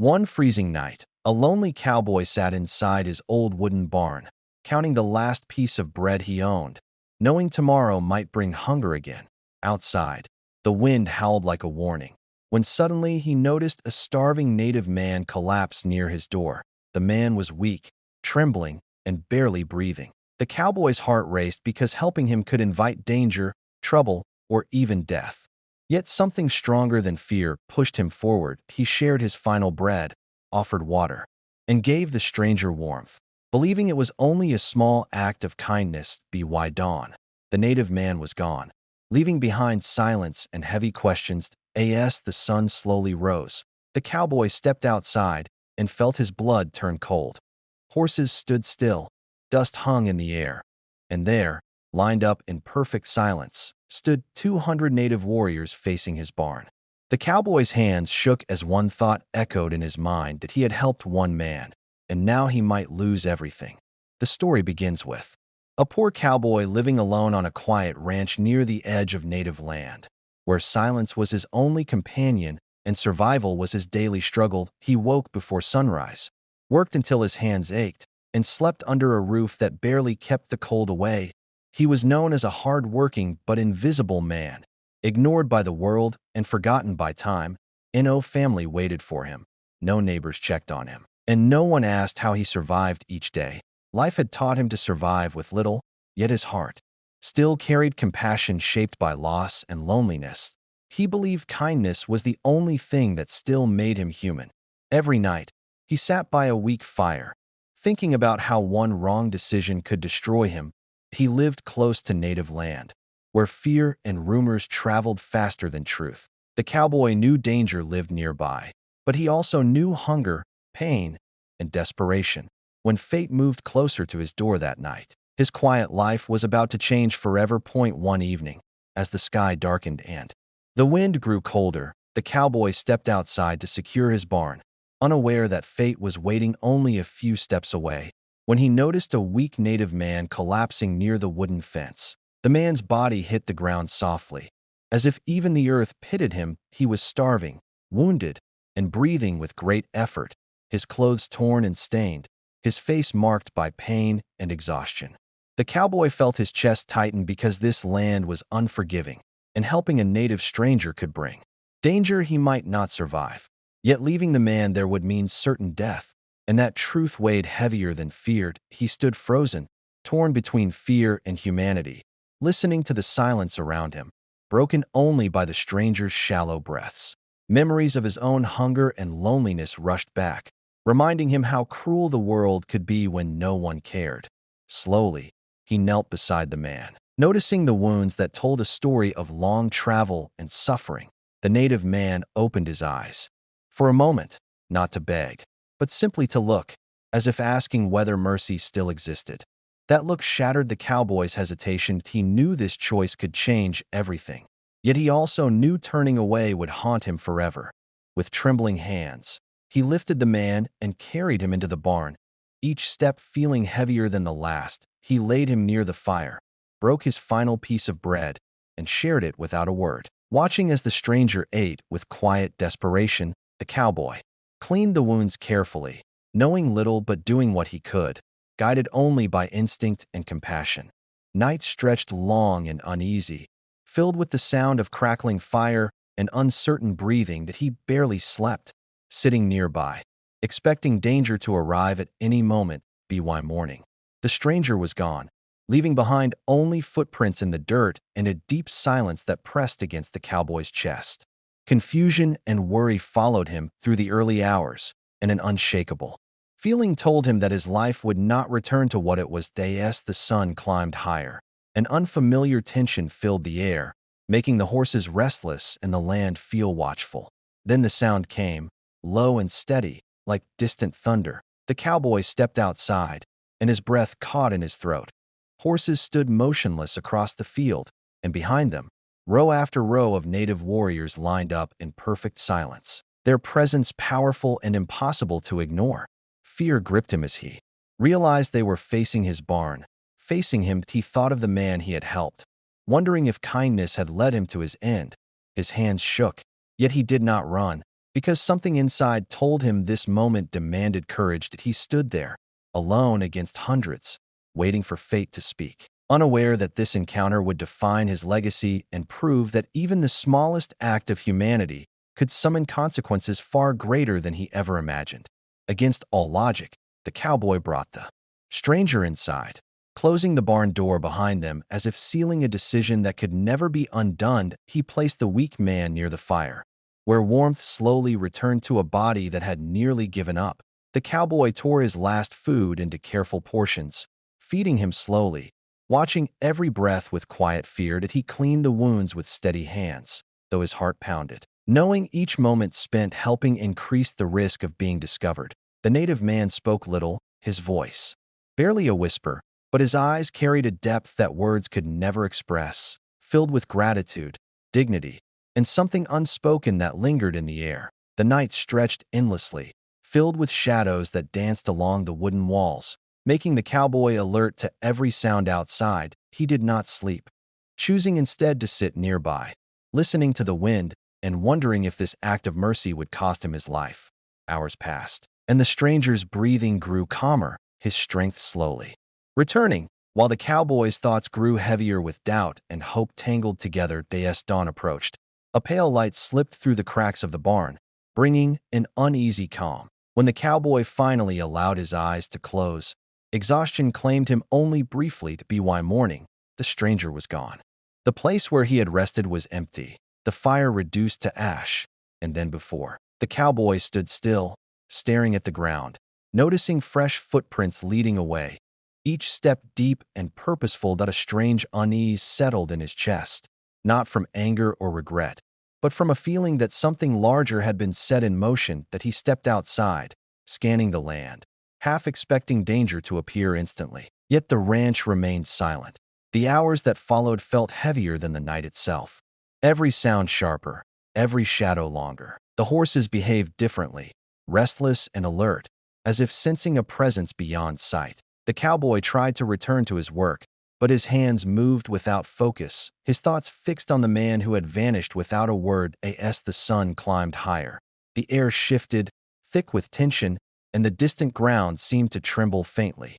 One freezing night, a lonely cowboy sat inside his old wooden barn, counting the last piece of bread he owned, knowing tomorrow might bring hunger again. Outside, the wind howled like a warning, when suddenly he noticed a starving native man collapse near his door. The man was weak, trembling, and barely breathing. The cowboy's heart raced because helping him could invite danger, trouble, or even death. Yet something stronger than fear pushed him forward. He shared his final bread, offered water, and gave the stranger warmth. Believing it was only a small act of kindness, by dawn, the native man was gone, leaving behind silence and heavy questions. As the sun slowly rose, the cowboy stepped outside and felt his blood turn cold. Horses stood still, dust hung in the air, and there, lined up in perfect silence, stood 200 native warriors facing his barn. The cowboy's hands shook as one thought echoed in his mind that he had helped one man, and now he might lose everything. The story begins with a poor cowboy living alone on a quiet ranch near the edge of native land, where silence was his only companion and survival was his daily struggle. He woke before sunrise, worked until his hands ached, and slept under a roof that barely kept the cold away. He was known as a hard-working but invisible man, ignored by the world and forgotten by time. No family waited for him, no neighbors checked on him, and no one asked how he survived each day. Life had taught him to survive with little, yet his heart still carried compassion shaped by loss and loneliness. He believed kindness was the only thing that still made him human. Every night, he sat by a weak fire, thinking about how one wrong decision could destroy him. He lived close to native land, where fear and rumors traveled faster than truth. The cowboy knew danger lived nearby, but he also knew hunger, pain, and desperation. When fate moved closer to his door that night, his quiet life was about to change forever. One evening, as the sky darkened and the wind grew colder, the cowboy stepped outside to secure his barn, unaware that fate was waiting only a few steps away. When he noticed a weak native man collapsing near the wooden fence, the man's body hit the ground softly, as if even the earth pitied him. He was starving, wounded, and breathing with great effort, his clothes torn and stained, his face marked by pain and exhaustion. The cowboy felt his chest tighten because this land was unforgiving, and helping a native stranger could bring danger. He might not survive, yet leaving the man there would mean certain death, and that truth weighed heavier than feared. He stood frozen, torn between fear and humanity, listening to the silence around him, broken only by the stranger's shallow breaths. Memories of his own hunger and loneliness rushed back, reminding him how cruel the world could be when no one cared. Slowly, he knelt beside the man, noticing the wounds that told a story of long travel and suffering. The native man opened his eyes, for a moment, not to beg, but simply to look, as if asking whether mercy still existed. That look shattered the cowboy's hesitation. He knew this choice could change everything, yet he also knew turning away would haunt him forever. With trembling hands, he lifted the man and carried him into the barn, each step feeling heavier than the last. He laid him near the fire, broke his final piece of bread, and shared it without a word. Watching as the stranger ate with quiet desperation, the cowboy cleaned the wounds carefully, knowing little but doing what he could, guided only by instinct and compassion. Nights stretched long and uneasy, filled with the sound of crackling fire and uncertain breathing that he barely slept, sitting nearby, expecting danger to arrive at any moment. By morning, the stranger was gone, leaving behind only footprints in the dirt and a deep silence that pressed against the cowboy's chest. Confusion and worry followed him through the early hours, and an unshakable feeling told him that his life would not return to what it was. As the sun climbed higher, an unfamiliar tension filled the air, making the horses restless and the land feel watchful. Then the sound came, low and steady, like distant thunder. The cowboy stepped outside, and his breath caught in his throat. Horses stood motionless across the field, and behind them, row after row of native warriors lined up in perfect silence, their presence powerful and impossible to ignore. Fear gripped him as he realized they were facing his barn, facing him. He thought of the man he had helped, wondering if kindness had led him to his end. His hands shook, yet he did not run. Because something inside told him this moment demanded courage, that he stood there, alone against hundreds, waiting for fate to speak, unaware that this encounter would define his legacy and prove that even the smallest act of humanity could summon consequences far greater than he ever imagined. Against all logic, the cowboy brought the stranger inside, closing the barn door behind them as if sealing a decision that could never be undone. He placed the weak man near the fire, where warmth slowly returned to a body that had nearly given up. The cowboy tore his last food into careful portions, feeding him slowly, watching every breath with quiet fear. That he cleaned the wounds with steady hands, though his heart pounded, knowing each moment spent helping increased the risk of being discovered. The native man spoke little, his voice barely a whisper, but his eyes carried a depth that words could never express, filled with gratitude, dignity, and something unspoken that lingered in the air. The night stretched endlessly, filled with shadows that danced along the wooden walls, making the cowboy alert to every sound outside. He did not sleep, choosing instead to sit nearby, listening to the wind and wondering if this act of mercy would cost him his life. Hours passed, and the stranger's breathing grew calmer, his strength slowly returning. While the cowboy's thoughts grew heavier with doubt and hope tangled together, as dawn approached. A pale light slipped through the cracks of the barn, bringing an uneasy calm. When the cowboy finally allowed his eyes to close, exhaustion claimed him only briefly. By morning, the stranger was gone. The place where he had rested was empty, the fire reduced to ash, and then before. The cowboy stood still, staring at the ground, noticing fresh footprints leading away, each step deep and purposeful. That a strange unease settled in his chest, not from anger or regret, but from a feeling that something larger had been set in motion. That he stepped outside, scanning the land, half expecting danger to appear instantly. Yet the ranch remained silent. The hours that followed felt heavier than the night itself. Every sound sharper, every shadow longer. The horses behaved differently, restless and alert, as if sensing a presence beyond sight. The cowboy tried to return to his work, but his hands moved without focus, his thoughts fixed on the man who had vanished without a word. As the sun climbed higher, the air shifted, thick with tension, and the distant ground seemed to tremble faintly.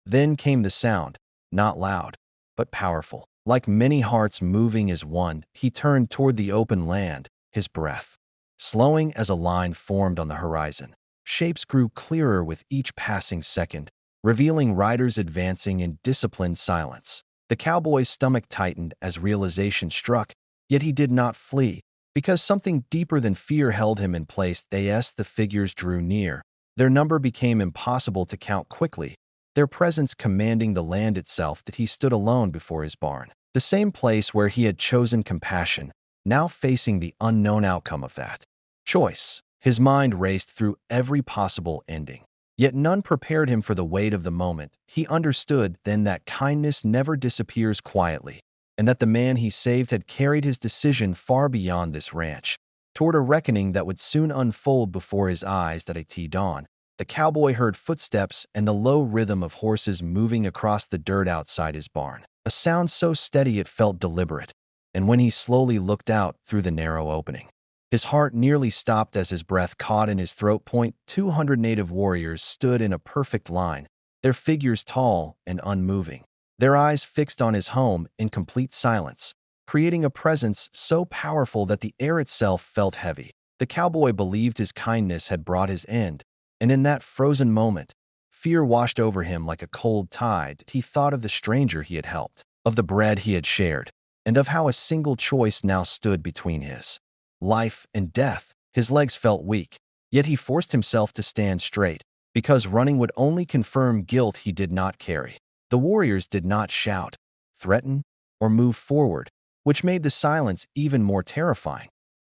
Then came the sound, not loud, but powerful. Like many hearts moving as one, he turned toward the open land, his breath slowing as a line formed on the horizon. Shapes grew clearer with each passing second, revealing riders advancing in disciplined silence. The cowboy's stomach tightened as realization struck, yet he did not flee, because something deeper than fear held him in place. As the figures drew near, their number became impossible to count quickly, their presence commanding the land itself. That he stood alone before his barn, the same place where he had chosen compassion, now facing the unknown outcome of that choice. His mind raced through every possible ending, yet none prepared him for the weight of the moment. He understood then that kindness never disappears quietly, and that the man he saved had carried his decision far beyond this ranch, toward a reckoning that would soon unfold before his eyes. At dawn, the cowboy heard footsteps and the low rhythm of horses moving across the dirt outside his barn, a sound so steady it felt deliberate. And when he slowly looked out through the narrow opening, his heart nearly stopped as his breath caught in his throat. 200 native warriors stood in a perfect line, their figures tall and unmoving, their eyes fixed on his home in complete silence, creating a presence so powerful that the air itself felt heavy. The cowboy believed his kindness had brought his end, and in that frozen moment, fear washed over him like a cold tide. He thought of the stranger he had helped, of the bread he had shared, and of how a single choice now stood between his life and death. His legs felt weak, yet he forced himself to stand straight, because running would only confirm guilt he did not carry. The warriors did not shout, threaten, or move forward, which made the silence even more terrifying.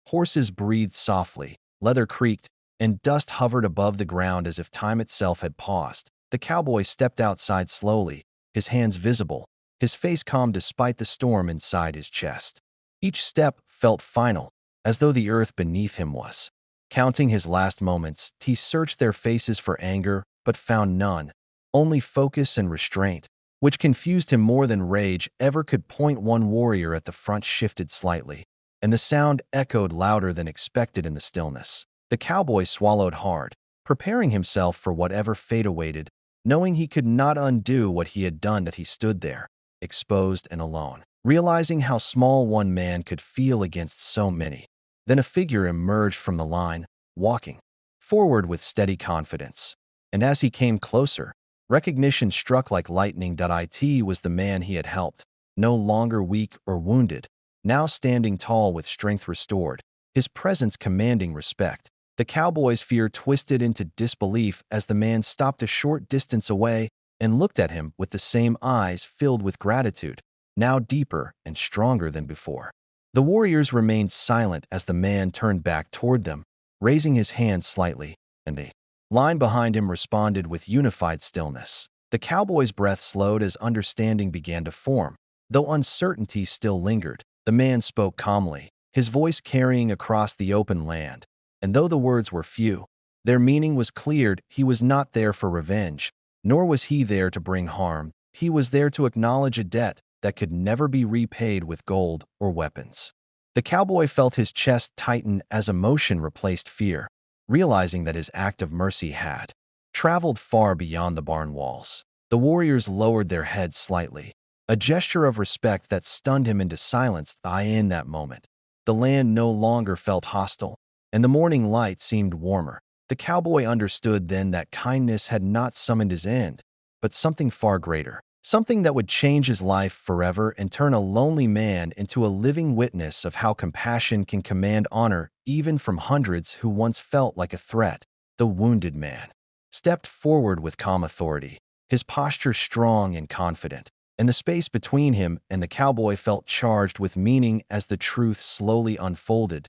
Horses breathed softly, leather creaked, and dust hovered above the ground as if time itself had paused. The cowboy stepped outside slowly, his hands visible, his face calm despite the storm inside his chest. Each step felt final, as though the earth beneath him was counting his last moments. He searched their faces for anger, but found none, only focus and restraint, which confused him more than rage ever could. One warrior at the front shifted slightly, and the sound echoed louder than expected in the stillness. The cowboy swallowed hard, preparing himself for whatever fate awaited, knowing he could not undo what he had done. That he stood there, exposed and alone, realizing how small one man could feel against so many. Then a figure emerged from the line, walking forward with steady confidence. And as he came closer, recognition struck like lightning. It was the man he had helped, no longer weak or wounded, now standing tall with strength restored, his presence commanding respect. The cowboy's fear twisted into disbelief as the man stopped a short distance away and looked at him with the same eyes filled with gratitude, now deeper and stronger than before. The warriors remained silent as the man turned back toward them, raising his hand slightly, and the line behind him responded with unified stillness. The cowboy's breath slowed as understanding began to form. Though uncertainty still lingered, the man spoke calmly, his voice carrying across the open land. And though the words were few, their meaning was clear. He was not there for revenge, nor was he there to bring harm. He was there to acknowledge a debt that could never be repaid with gold or weapons. The cowboy felt his chest tighten as emotion replaced fear, realizing that his act of mercy had traveled far beyond the barn walls. The warriors lowered their heads slightly, a gesture of respect that stunned him into silence. In that moment, the land no longer felt hostile, and the morning light seemed warmer. The cowboy understood then that kindness had not summoned his end, but something far greater, something that would change his life forever and turn a lonely man into a living witness of how compassion can command honor even from hundreds who once felt like a threat. The wounded man stepped forward with calm authority, his posture strong and confident, and the space between him and the cowboy felt charged with meaning as the truth slowly unfolded.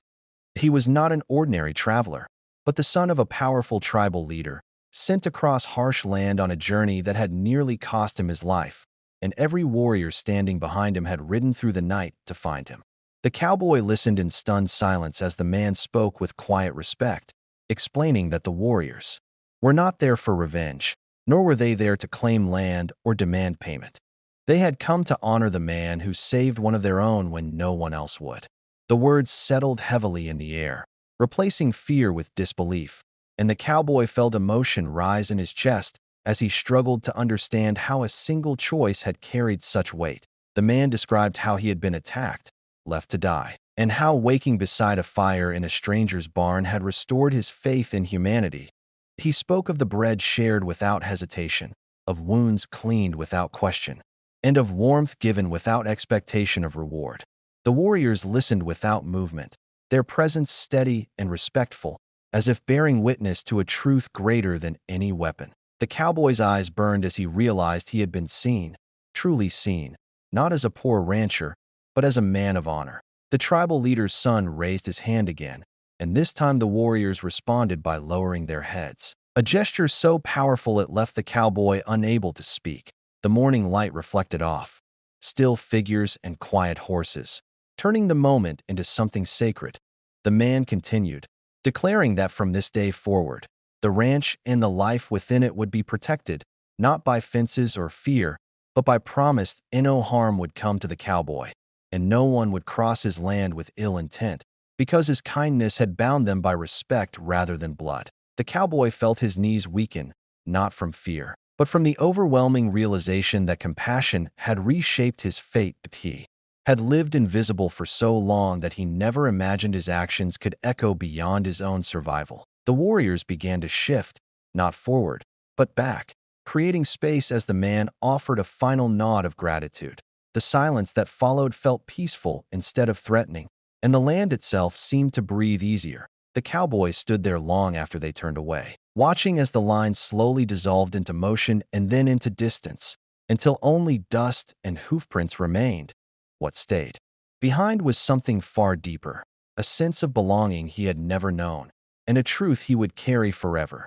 He was not an ordinary traveler, but the son of a powerful tribal leader, sent across harsh land on a journey that had nearly cost him his life, and every warrior standing behind him had ridden through the night to find him. The cowboy listened in stunned silence as the man spoke with quiet respect, explaining that the warriors were not there for revenge, nor were they there to claim land or demand payment. They had come to honor the man who saved one of their own when no one else would. The words settled heavily in the air, replacing fear with disbelief, and the cowboy felt emotion rise in his chest as he struggled to understand how a single choice had carried such weight. The man described how he had been attacked, left to die, and how waking beside a fire in a stranger's barn had restored his faith in humanity. He spoke of the bread shared without hesitation, of wounds cleaned without question, and of warmth given without expectation of reward. The warriors listened without movement, their presence steady and respectful, as if bearing witness to a truth greater than any weapon. The cowboy's eyes burned as he realized he had been seen, truly seen, not as a poor rancher, but as a man of honor. The tribal leader's son raised his hand again, and this time the warriors responded by lowering their heads, a gesture so powerful it left the cowboy unable to speak. The morning light reflected off still figures and quiet horses, turning the moment into something sacred. The man continued, declaring that from this day forward, the ranch and the life within it would be protected, not by fences or fear, but by promise. No harm would come to the cowboy, and no one would cross his land with ill intent, because his kindness had bound them by respect rather than blood. The cowboy felt his knees weaken, not from fear, but from the overwhelming realization that compassion had reshaped his fate. He had lived invisible for so long that he never imagined his actions could echo beyond his own survival. The warriors began to shift, not forward, but back, creating space as the man offered a final nod of gratitude. The silence that followed felt peaceful instead of threatening, and the land itself seemed to breathe easier. The cowboys stood there long after they turned away, watching as the line slowly dissolved into motion and then into distance, until only dust and hoofprints remained. What stayed behind was something far deeper, a sense of belonging he had never known, and a truth he would carry forever.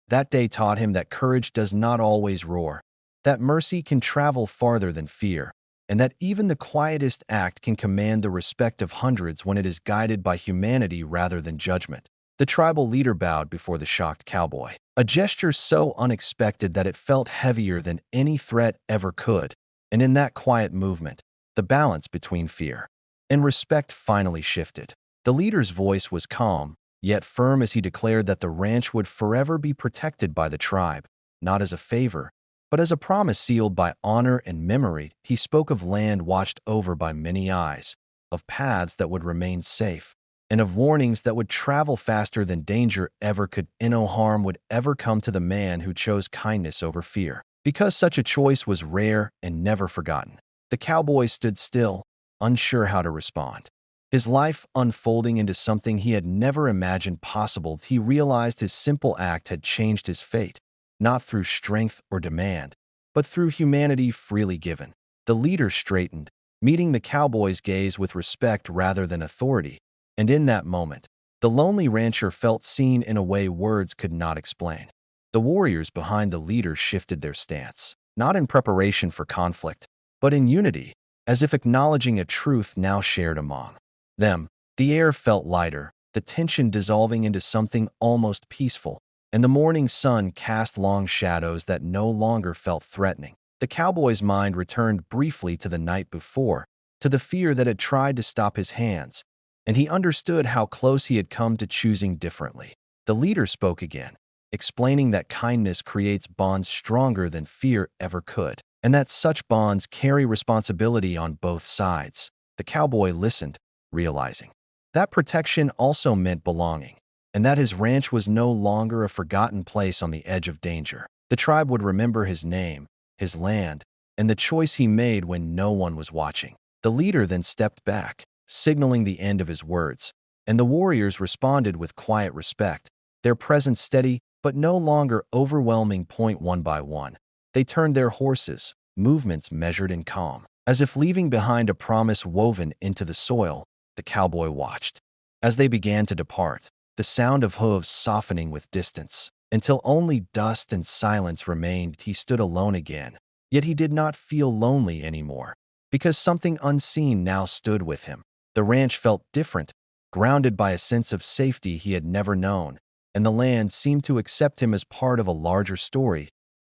That day taught him that courage does not always roar, that mercy can travel farther than fear, and that even the quietest act can command the respect of hundreds when it is guided by humanity rather than judgment. The tribal leader bowed before the shocked cowboy, a gesture so unexpected that it felt heavier than any threat ever could, and in that quiet movement, the balance between fear and respect finally shifted. The leader's voice was calm, yet firm as he declared that the ranch would forever be protected by the tribe, not as a favor, but as a promise sealed by honor and memory. He spoke of land watched over by many eyes, of paths that would remain safe, and of warnings that would travel faster than danger ever could. No harm would ever come to the man who chose kindness over fear. Because such a choice was rare and never forgotten, the cowboy stood still, unsure how to respond. His life unfolding into something he had never imagined possible. He realized his simple act had changed his fate, not through strength or demand, but through humanity freely given. The leader straightened, meeting the cowboy's gaze with respect rather than authority, and in that moment, the lonely rancher felt seen in a way words could not explain. The warriors behind the leader shifted their stance, not in preparation for conflict, but in unity, as if acknowledging a truth now shared among them. The air felt lighter, the tension dissolving into something almost peaceful, and the morning sun cast long shadows that no longer felt threatening. The cowboy's mind returned briefly to the night before, to the fear that had tried to stop his hands, and he understood how close he had come to choosing differently. The leader spoke again, explaining that kindness creates bonds stronger than fear ever could, and that such bonds carry responsibility on both sides. The cowboy listened, realizing that protection also meant belonging, and that his ranch was no longer a forgotten place on the edge of danger. The tribe would remember his name, his land, and the choice he made when no one was watching. The leader then stepped back, signaling the end of his words, and the warriors responded with quiet respect, their presence steady but no longer overwhelming. One by one, they turned their horses, movements measured and calm, as if leaving behind a promise woven into the soil. The cowboy watched as they began to depart, the sound of hooves softening with distance, until only dust and silence remained. He stood alone again, yet he did not feel lonely anymore, because something unseen now stood with him. The ranch felt different, grounded by a sense of safety he had never known, and the land seemed to accept him as part of a larger story.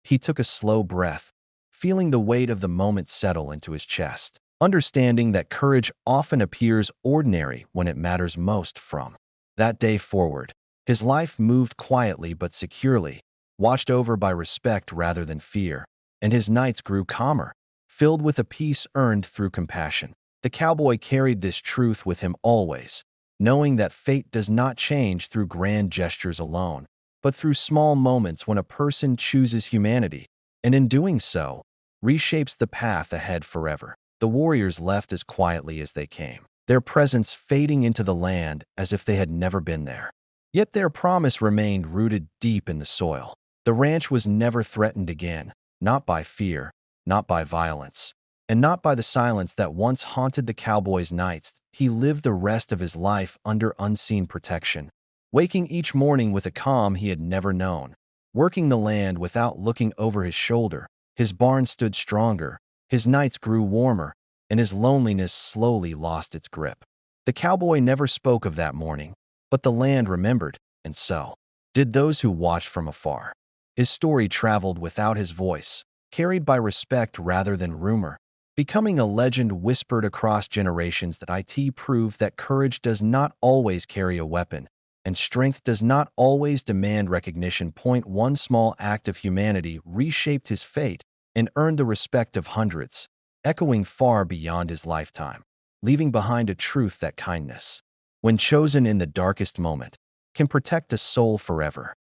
He took a slow breath, feeling the weight of the moment settle into his chest, understanding that courage often appears ordinary when it matters most. From that day forward, his life moved quietly but securely, watched over by respect rather than fear, and his nights grew calmer, filled with a peace earned through compassion. The cowboy carried this truth with him always, knowing that fate does not change through grand gestures alone, but through small moments when a person chooses humanity, and in doing so, reshapes the path ahead forever. The warriors left as quietly as they came, their presence fading into the land as if they had never been there. Yet their promise remained rooted deep in the soil. The ranch was never threatened again, not by fear, not by violence, and not by the silence that once haunted the cowboy's nights. He lived the rest of his life under unseen protection, waking each morning with a calm he had never known, working the land without looking over his shoulder. His barn stood stronger, his nights grew warmer, and his loneliness slowly lost its grip. The cowboy never spoke of that morning, but the land remembered, and so did those who watched from afar. His story traveled without his voice, carried by respect rather than rumor, becoming a legend whispered across generations. That it proved that courage does not always carry a weapon, and strength does not always demand recognition. One small act of humanity reshaped his fate and earned the respect of hundreds, echoing far beyond his lifetime, leaving behind a truth that kindness, when chosen in the darkest moment, can protect a soul forever.